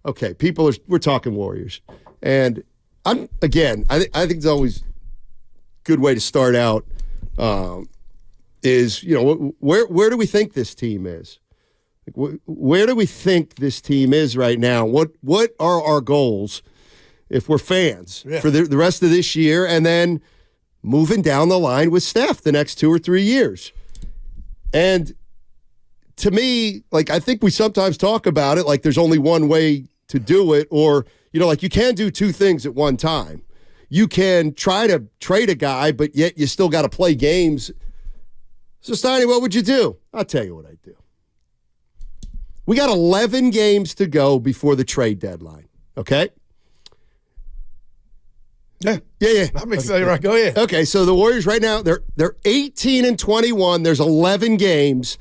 okay, we're talking Warriors. And I think it's always a good way to start out is, where do we think this team is? Where do we think this team is right now? What are our goals if we're fans for the rest of this year and then moving down the line with Steph the next 2 or 3 years? And to me, I think we sometimes talk about it like there's only one way to do it, or, you can't do two things at one time. You can try to trade a guy, but yet you still got to play games. So, Steiny, what would you do? I'll tell you what I'd do. We got 11 games to go before the trade deadline, okay? Yeah. I'm excited. Right, go ahead. Okay, so the Warriors right now, they're 18-21. There's 11 games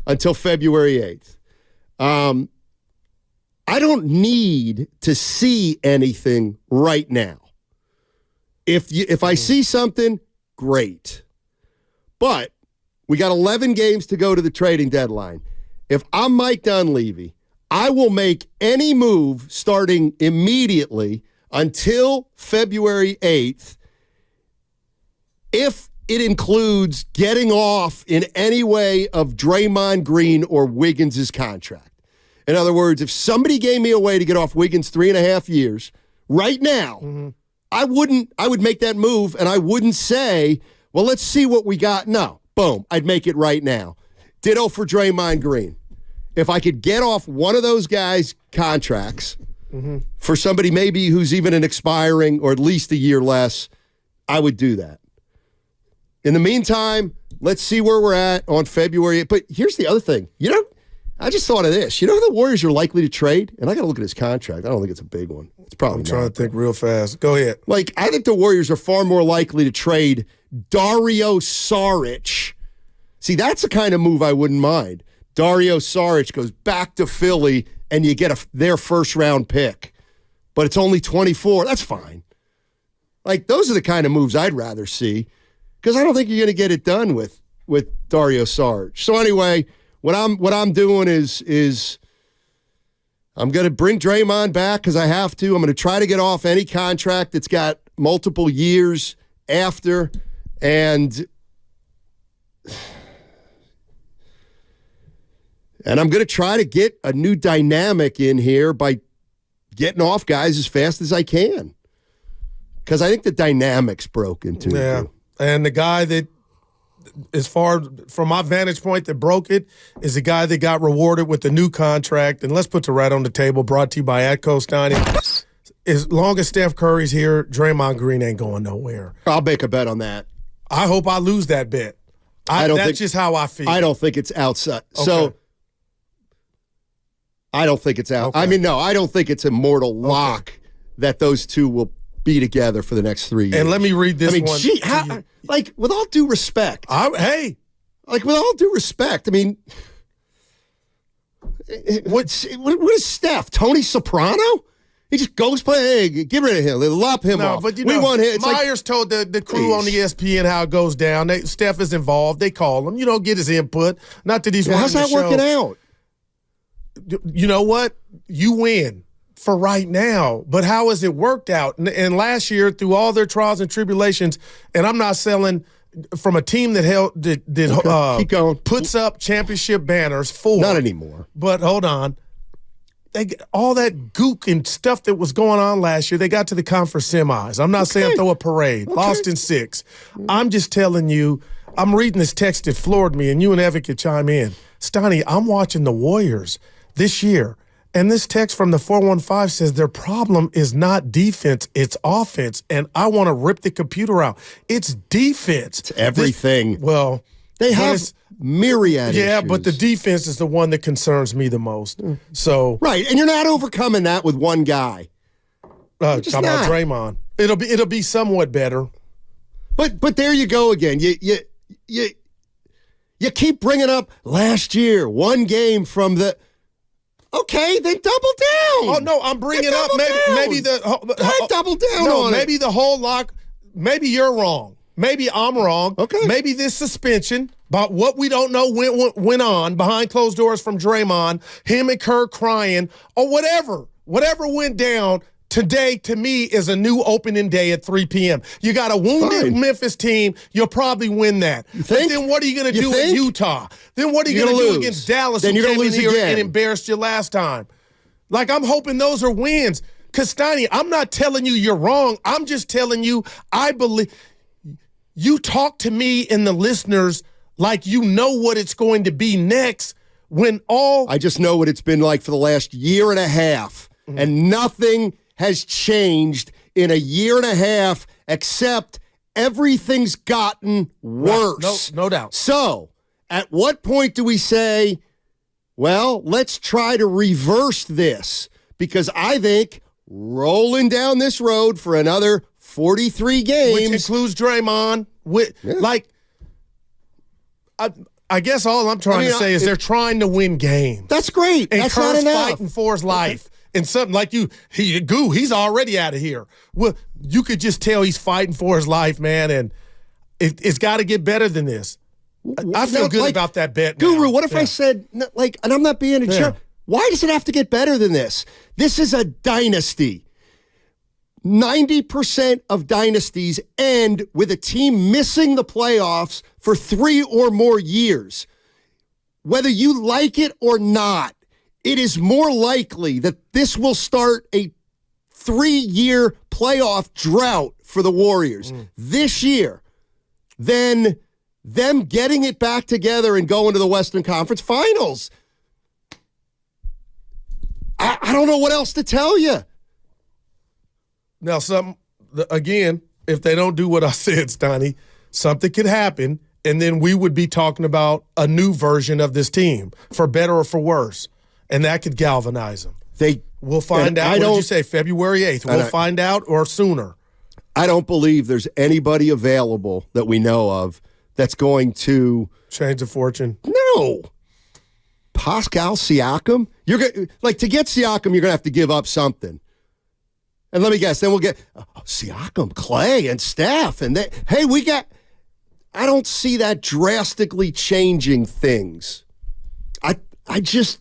until February 8th. I don't need to see anything right now. If I see something, great. But we got 11 games to go to the trading deadline. If I'm Mike Dunleavy, I will make any move starting immediately until February 8th if it includes getting off in any way of Draymond Green or Wiggins' contract. In other words, if somebody gave me a way to get off Wiggins 3.5 years right now, I would make that move, and I wouldn't say, well, let's see what we got. No, boom, I'd make it right now. Ditto for Draymond Green. If I could get off one of those guys' contracts for somebody maybe who's even an expiring or at least a year less, I would do that. In the meantime, let's see where we're at on February. But here's the other thing. I just thought of this. You know who the Warriors are likely to trade? And I got to look at his contract. I don't think it's a big one. It's probably I'm trying to think real fast. Go ahead. I think the Warriors are far more likely to trade Dario Saric. See, that's the kind of move I wouldn't mind. Dario Saric goes back to Philly, and you get their first-round pick. But it's only 24. That's fine. Those are the kind of moves I'd rather see because I don't think you're going to get it done with Dario Saric. So anyway, what I'm doing is I'm going to bring Draymond back because I have to. I'm going to try to get off any contract that's got multiple years after, and I'm going to try to get a new dynamic in here by getting off guys as fast as I can. Because I think the dynamic's broken, too. Yeah, and the guy that, as far from my vantage point, that broke it is the guy that got rewarded with the new contract. And let's put the right on the table, brought to you by Atco Steiny. As long as Steph Curry's here, Draymond Green ain't going nowhere. I'll make a bet on that. I hope I lose that bet. That's just how I feel. I don't think it's outside. Okay. So I don't think it's out. Okay. I mean, no, I don't think it's a mortal lock that those two will be together for the next 3 years. And let me read this one. Gee, with all due respect. With all due respect, I mean, what is Steph? Tony Soprano? He just goes play. Hey, get rid of him. They lop him off. But we want him. Myers told the crew on ESPN how it goes down. Steph is involved. They call him. Get his input. Not that he's how's that working out? You know what? You win for right now. But how has it worked out? And last year, through all their trials and tribulations, and I'm not selling from a team that keep going. Puts up championship banners for. Not anymore. But hold on. All that gook and stuff that was going on last year, they got to the conference semis. I'm not saying throw a parade. Lost in 6. I'm just telling you, I'm reading this text that floored me, and you and Evan could chime in. Steiny, I'm watching the Warriors this year, and this text from the 415 says their problem is not defense, it's offense, and I want to rip the computer out. It's defense. It's everything. They have myriad issues. But the defense is the one that concerns me the most. So right, and you're not overcoming that with one guy. Talking about Draymond. It'll be somewhat better. But there you go again. You keep bringing up last year, one game from the. Okay, then double down. Oh no, I'm bringing up maybe double down on maybe it. The whole lock. Maybe you're wrong. Maybe I'm wrong. Okay. Maybe this suspension, but what we don't know went on behind closed doors from Draymond, him and Kerr crying, or whatever. whatever went down today, to me, is a new opening day at 3 p.m. You got a wounded Memphis team. You'll probably win that. You think? But then what are you going to do in Utah? Then what are you going to do against Dallas, then who you're came in here again and embarrassed you last time? Like, I'm hoping those are wins. Because, Steiny, I'm not telling you you're wrong. I'm just telling you I believe – you talk to me and the listeners like you know what it's going to be next when all – I just know what it's been like for the last year and a half, and nothing has changed in a year and a half except everything's gotten worse. No doubt. So, at what point do we say, well, let's try to reverse this? Because I think rolling down this road for another 43 games. Which includes Draymond. I guess all I'm trying to say is they're trying to win games. That's great. And That's Kerr's not enough. fighting for his life. And something like he's already out of here. Well, you could just tell he's fighting for his life, man, and it's got to get better than this. I feel good about that bet. Guru, now. what if I said, and I'm not being a jerk, why does it have to get better than this? This is a dynasty. 90% of dynasties end with a team missing the playoffs for 3 or more years. Whether you like it or not, it is more likely that this will start a 3-year playoff drought for the Warriors this year than them getting it back together and going to the Western Conference Finals. I don't know what else to tell you. Now, again, if they don't do what I said, Steiny, something could happen, and then we would be talking about a new version of this team, for better or for worse, and that could galvanize them. We'll find out. What did you say, February 8th? We'll find out, or sooner. I don't believe there's anybody available that we know of that's going to change the fortune. No. Pascal Siakam? You're to get Siakam, you're going to have to give up something. And let me guess, then we'll get Siakam, Clay, and Steph. And I don't see that drastically changing things. I just.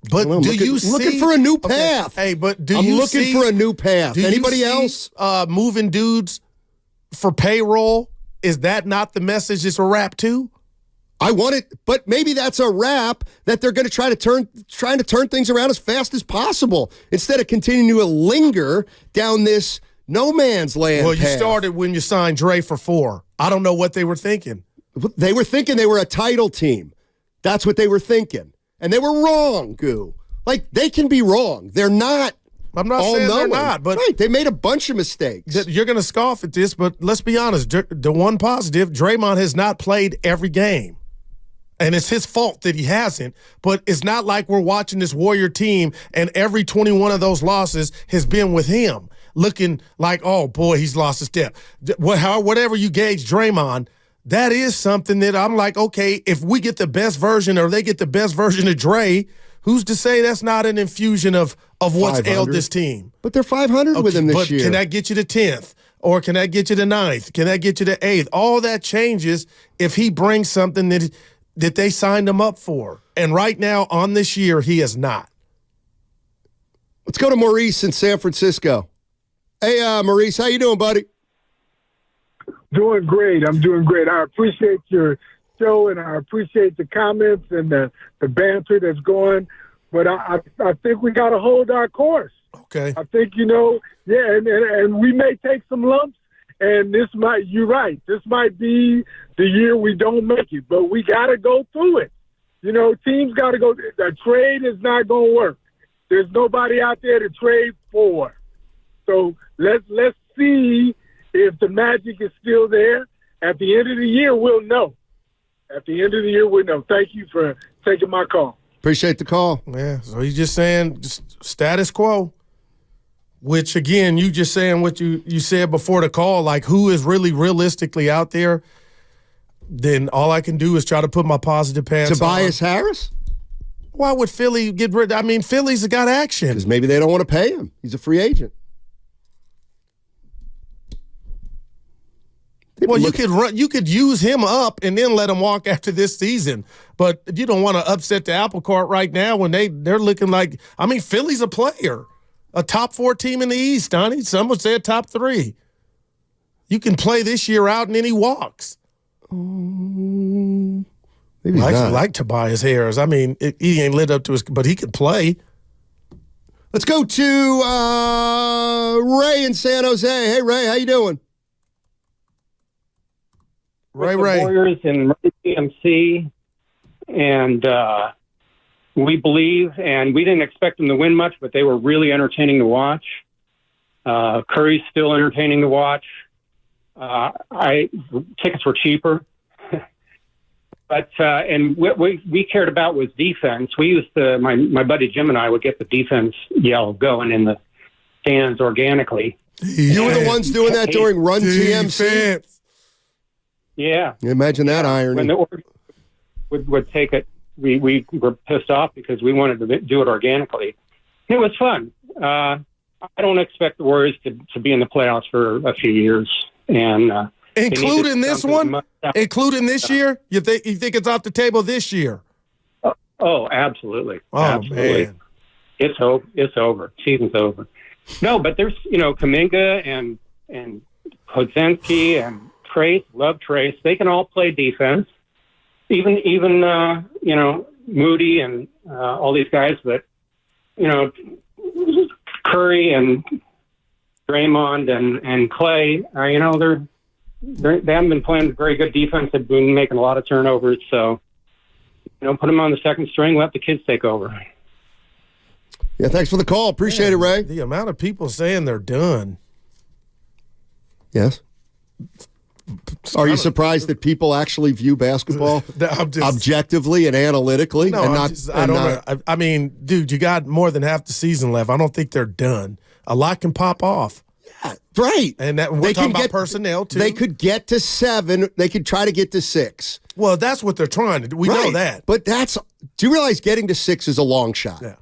But do you see? Looking for a new path. Okay. Hey, but I'm looking for a new path. Anybody else? Moving dudes for payroll, is that not the message it's a wrap to? I want it, but maybe that's a wrap that they're going to trying to turn things around as fast as possible instead of continuing to linger down this no man's land. Well, you path. started when you signed Dre for 4. I don't know what they were thinking. They were thinking they were a title team. That's what they were thinking. And they were wrong, Goo. They can be wrong. They're not. I'm not saying they're not, but they made a bunch of mistakes. You're going to scoff at this, but let's be honest. The one positive, Draymond has not played every game. And it's his fault that he hasn't, but it's not like we're watching this Warrior team and every 21 of those losses has been with him, looking like, oh, boy, he's lost a step. Whatever you gauge Draymond, that is something that I'm like, okay, if we get the best version or they get the best version of Dre, who's to say that's not an infusion of what's ailed this team? But they're 500 with him this year. Can that get you to 10th? Or can that get you to 9th? Can that get you to 8th? All that changes if he brings something that they signed him up for. And right now, on this year, he is not. Let's go to Maurice in San Francisco. Hey, Maurice, how you doing, buddy? Doing great. I'm doing great. I appreciate your show, and I appreciate the comments and the banter that's going. But I think we got to hold our course. Okay. I think, and we may take some lumps, and you're right, this might be the year we don't make it, but we got to go through it. Teams got to go. The trade is not going to work. There's nobody out there to trade for. So let's see if the magic is still there. At the end of the year, we'll know. Thank you for taking my call. Appreciate the call. Yeah, so he's just saying status quo, which, again, you just saying what you said before the call, like who is really realistically out there, then all I can do is try to put my positive pants on. Tobias Harris? Why would Philly get rid? I mean, Philly's got action. Because maybe they don't want to pay him. He's a free agent. Well, you could use him up and then let him walk after this season. But you don't want to upset the apple cart right now when they're looking like, I mean, Philly's a player, a top 4 team in the East, Donnie. Some would say a top 3. You can play this year out and then he walks. Maybe like Tobias Harris. I mean, he ain't lived up to his, but he could play. Let's go to Ray in San Jose. Hey, Ray, how you doing? Ray. Warriors in CMC, and we believe, and we didn't expect them to win much, but they were really entertaining to watch. Curry's still entertaining to watch. Tickets were cheaper. But and what we cared about was defense. We used my buddy Jim and I would get the defense yell going in the stands organically. You were the ones doing that during Run TMC? Yeah. Imagine that irony. When the Warriors would take it, we were pissed off because we wanted to do it organically. It was fun. I don't expect the Warriors to be in the playoffs for a few years. And including this one? Including this year? You think it's off the table this year? Oh, absolutely. Oh, absolutely. Man. It's over. Season's over. No, but there's, Kuminga and Podziemski and Trace, love Trace. They can all play defense. Even Moody and all these guys, but, Curry and Draymond and Clay, they haven't been playing very good defense. They've been making a lot of turnovers. So, put them on the second string, let the kids take over. Yeah, thanks for the call. Appreciate it, Ray. The amount of people saying they're done. Yes. Are you surprised that people actually view basketball objectively and analytically? No, I don't know. I mean, dude, you got more than half the season left. I don't think they're done. A lot can pop off. Yeah, right. And we're talking about personnel, too. They could get to 7. They could try to get to 6. Well, that's what they're trying to do. We know that. But do you realize getting to 6 is a long shot? Yeah.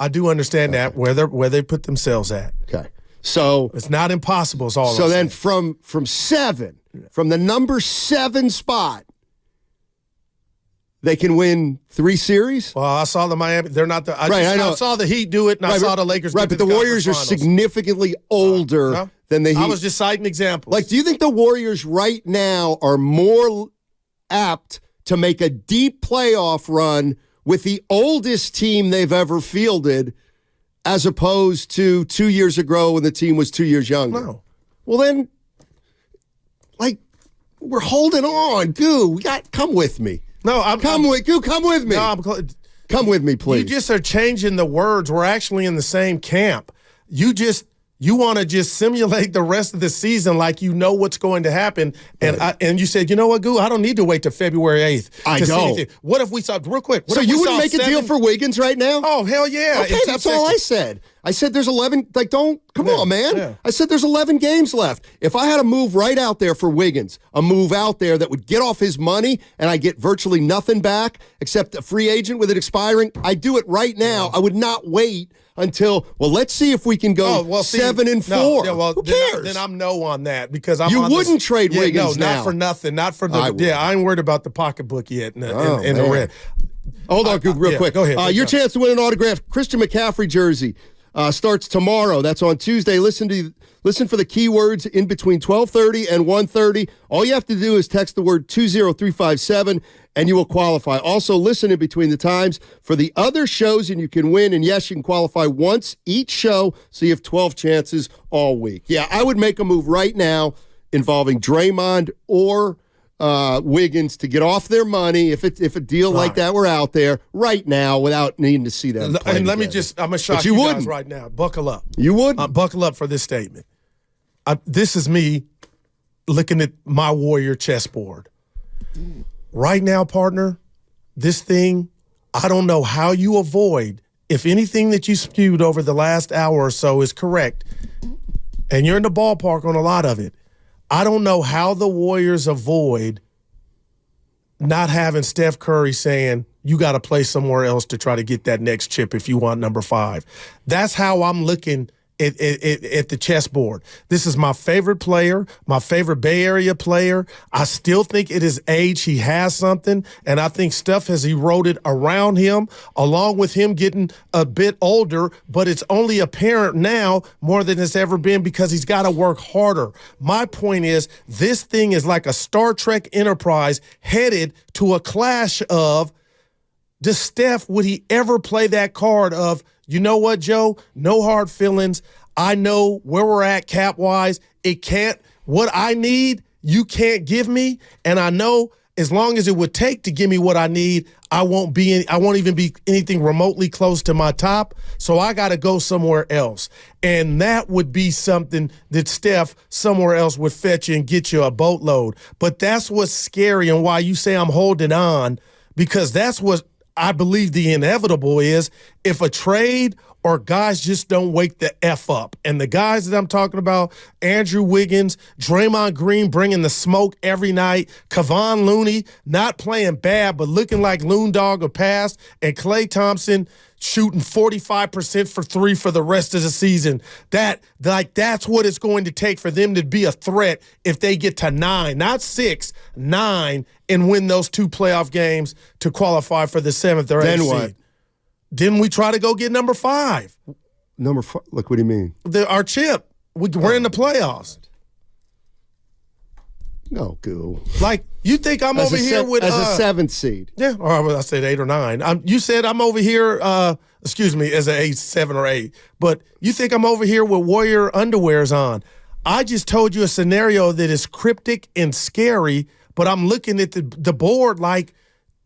I do understand that, where they put themselves at. Okay. So it's not impossible. It's all. So then from 7, from the number 7 spot, they can win 3 series. Well, I saw the Miami. They're not the. I saw the Heat do it, and I saw the Lakers. Right, but the Warriors are significantly older than the Heat. I was just citing examples. Like, do you think the Warriors right now are more apt to make a deep playoff run with the oldest team they've ever fielded, as opposed to 2 years ago when the team was 2 years younger? No. Well, then, we're holding on. Goo, come with me. No, come with me. No, come with me, please. You just are changing the words. We're actually in the same camp. You want to just simulate the rest of the season like you know what's going to happen. And you said, you know what, Goo, I don't need to wait till February 8th. I know. What if we saw, real quick. So you wouldn't make a deal for Wiggins right now? Oh, hell yeah. Okay, that's all I said. I said there's 11, come on, man. Yeah. I said there's 11 games left. If I had a move right out there for Wiggins, a move out there that would get off his money and I get virtually nothing back except a free agent with it expiring, I'd do it right now. I would not wait until, let's see if we can go 7-4. No, who cares? Then I'm no on that because You wouldn't trade Wiggins now. Not for nothing. Not for the. I ain't worried about the pocketbook yet in the red. Hold on, real quick. Go ahead. Your chance to win an autographed Christian McCaffrey jersey starts tomorrow. That's on Tuesday. Listen for the keywords in between 12:30 and 1:30. All you have to do is text the word 20357 and you will qualify. Also, listen in between the times for the other shows and you can win. And yes, you can qualify once each show, so you have 12 chances all week. Yeah, I would make a move right now involving Draymond or Wiggins to get off their money if a deal like that were out there right now without needing to see them play And let me together. I'm going to shock you guys right now. Buckle up. You would? Buckle up for this statement. This is me looking at my Warrior chessboard. Right now, partner, this thing, I don't know how you avoid, if anything that you spewed over the last hour or so is correct, and you're in the ballpark on a lot of it, I don't know how the Warriors avoid not having Steph Curry saying, you got to play somewhere else to try to get that next chip if you want number 5. That's how I'm looking at the chessboard. This is my favorite player, my favorite Bay Area player. I still think at his age he has something, and I think stuff has eroded around him, along with him getting a bit older, but it's only apparent now more than it's ever been because he's got to work harder. My point is, this thing is like a Star Trek Enterprise headed to a clash of, does Steph, would he ever play that card of, you know what, Joe? No hard feelings. I know where we're at cap-wise. What I need, you can't give me. And I know as long as it would take to give me what I need, I won't even be anything remotely close to my top. So I got to go somewhere else. And that would be something that Steph somewhere else would fetch you and get you a boatload. But that's what's scary and why you say I'm holding on, because that's what I believe the inevitable is, if a trade or guys just don't wake the F up. And the guys that I'm talking about, Andrew Wiggins, Draymond Green bringing the smoke every night, Kevon Looney not playing bad but looking like Loon Dog of past, and Klay Thompson shooting 45% for three for the rest of the season. That's what it's going to take for them to be a threat if they get to 9, not 6, 9, and win those 2 playoff games to qualify for the 7th or 8th Then seed. what? Then we try to go get number 5. Number 5? Look, what do you mean? Our chip. We're in the playoffs. No, goo. Like, you think I'm over here with as a 7th seed? Yeah, or I said 8 or 9. You said I'm over here. As a 8, 7 or 8. But you think I'm over here with Warrior underwears on? I just told you a scenario that is cryptic and scary. But I'm looking at the board like,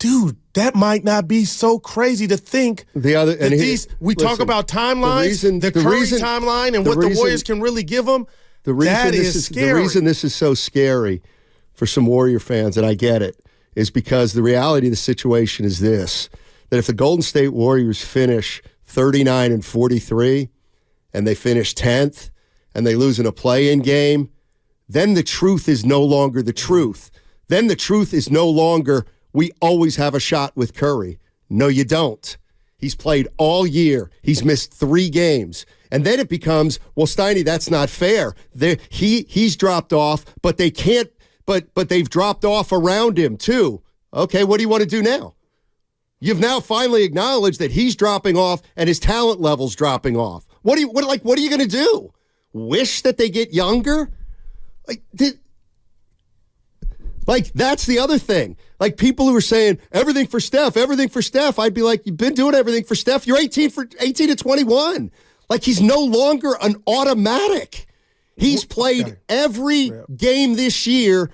dude, that might not be so crazy to think. We talk about timelines, the Curry timeline, and what the Warriors can really give them. That is scary. The reason this is so scary for some Warrior fans, and I get it, is because the reality of the situation is this, that if the Golden State Warriors finish 39-43 and they finish 10th and they lose in a play-in game, then the truth is no longer the truth. Then the truth is no longer, we always have a shot with Curry. No, you don't. He's played all year. He's missed 3 games. And then it becomes, well, Steiny, that's not fair. He's dropped off, but they can't, but they've dropped off around him too. Okay, what do you want to do now? You've now finally acknowledged that he's dropping off and his talent level's dropping off. What are you going to do? Wish that they get younger? Like, that's the other thing. Like, people who are saying, everything for Steph, I'd be like, you've been doing everything for Steph. You're 18 to 21. Like, he's no longer an automatic. He's played every game this year,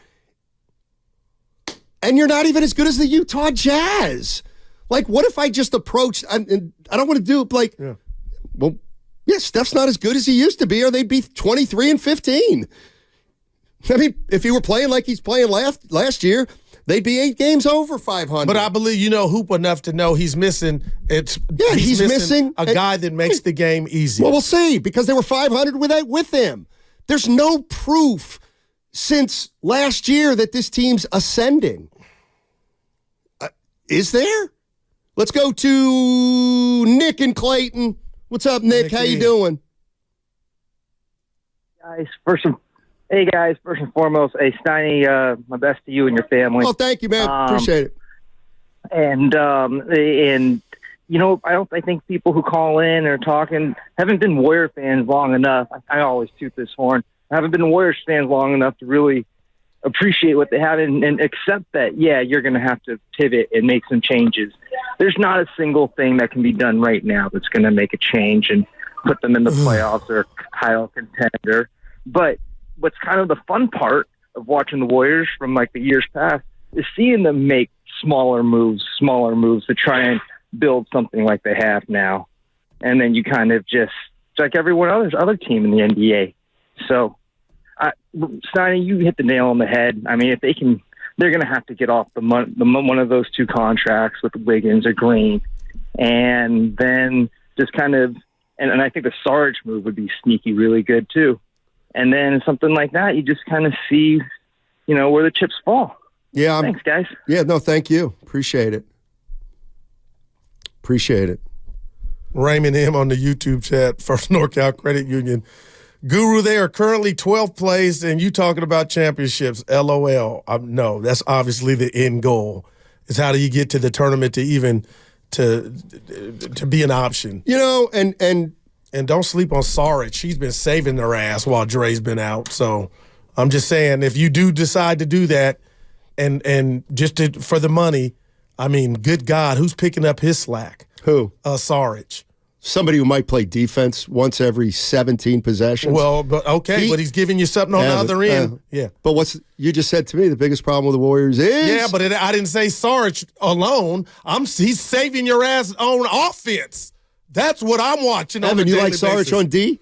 and you're not even as good as the Utah Jazz. Like, what if I just approached, and I don't want to do it, well, Steph's not as good as he used to be, or they'd be 23-15. I mean, if he were playing like he's playing last year, they'd be 8 games over 500. But I believe you know hoop enough to know he's missing. He's missing a guy that makes the game easy. Well, we'll see, because they were 500 with him. There's no proof since last year that this team's ascending. Is there? Let's go to Nick in Clayton. What's up, Nick? How you doing? Hey, guys, first and foremost, hey, Steiny, my best to you and your family. Oh, thank you, man. Appreciate it. And I think people who call in or talking haven't been Warrior fans long enough. I always toot this horn. I haven't been Warriors fans long enough to really appreciate what they have and accept that, you're going to have to pivot and make some changes. There's not a single thing that can be done right now that's going to make a change and put them in the playoffs or title contender. But what's kind of the fun part of watching the Warriors from like the years past is seeing them make smaller moves to try and build something like they have now. And then you kind of just, it's like everyone other team in the NBA. So, Steiny, you hit the nail on the head. I mean, if they can, they're going to have to get off one of those 2 contracts with Wiggins or Green. And then just kind of, and I think the Sarge move would be sneaky really good too. And then something like that, you just kind of see, where the chips fall. Yeah. Thanks, guys. Yeah, no, thank you. Appreciate it. Raymond M. on the YouTube chat, First NorCal Credit Union. Guru, they are currently 12th place, and you talking about championships. LOL. No, that's obviously the end goal. Is how do you get to the tournament to even to be an option? You know, and don't sleep on Saric. She's been saving their ass while Dre's been out. So I'm just saying, if you do decide to do that, and just for the money, I mean, good God, who's picking up his slack? Who? Saric. Somebody who might play defense once every 17 possessions. Well, but but he's giving you something on the other end. Yeah. But you just said to me, the biggest problem with the Warriors is? Yeah, but I didn't say Saric alone. He's saving your ass on offense. That's what I'm watching. Evan, you like Saric on D?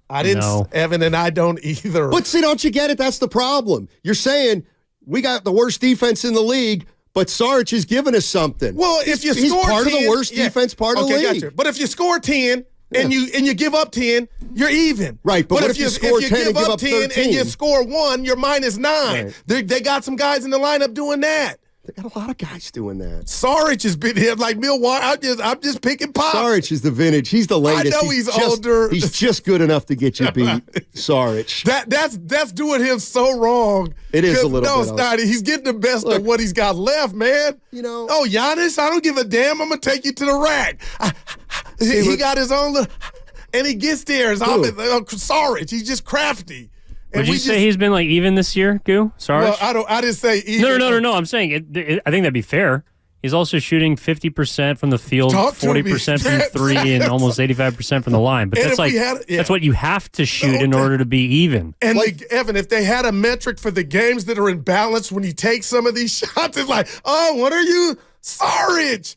I didn't. No. Evan and I don't either. But see, don't you get it? That's the problem. You're saying we got the worst defense in the league, but Saric is giving us something. Well, if you he's score part 10, of the worst defense part of the league. Gotcha. But if you score 10 and you give up 10, you're even. Right, but what if you score 10 and give up 13? And you score 1, you're -9. Right. They got some guys in the lineup doing that. They got a lot of guys doing that. Saric has been here like Milwaukee. I'm just picking pop. Saric is the vintage. He's the latest. I know he's older. He's just good enough to get you beat. Saric. That's doing him so wrong. It is a little bit. No, Steiny, he's getting the best of what he's got left, man. You know. Oh, Giannis, I don't give a damn. I'm gonna take you to the rack. He got his own little, and he gets there. Saric, he's just crafty. Would you say he's been like even this year, Goo? Sorry. Well, I didn't say even. No. I'm saying I think that'd be fair. He's also shooting 50% from the field, 40% from three, and almost 85% from the line. But that's that's what you have to shoot in order to be even. And Evan, if they had a metric for the games that are in balance when you take some of these shots, it's like, oh, what are you, Saric?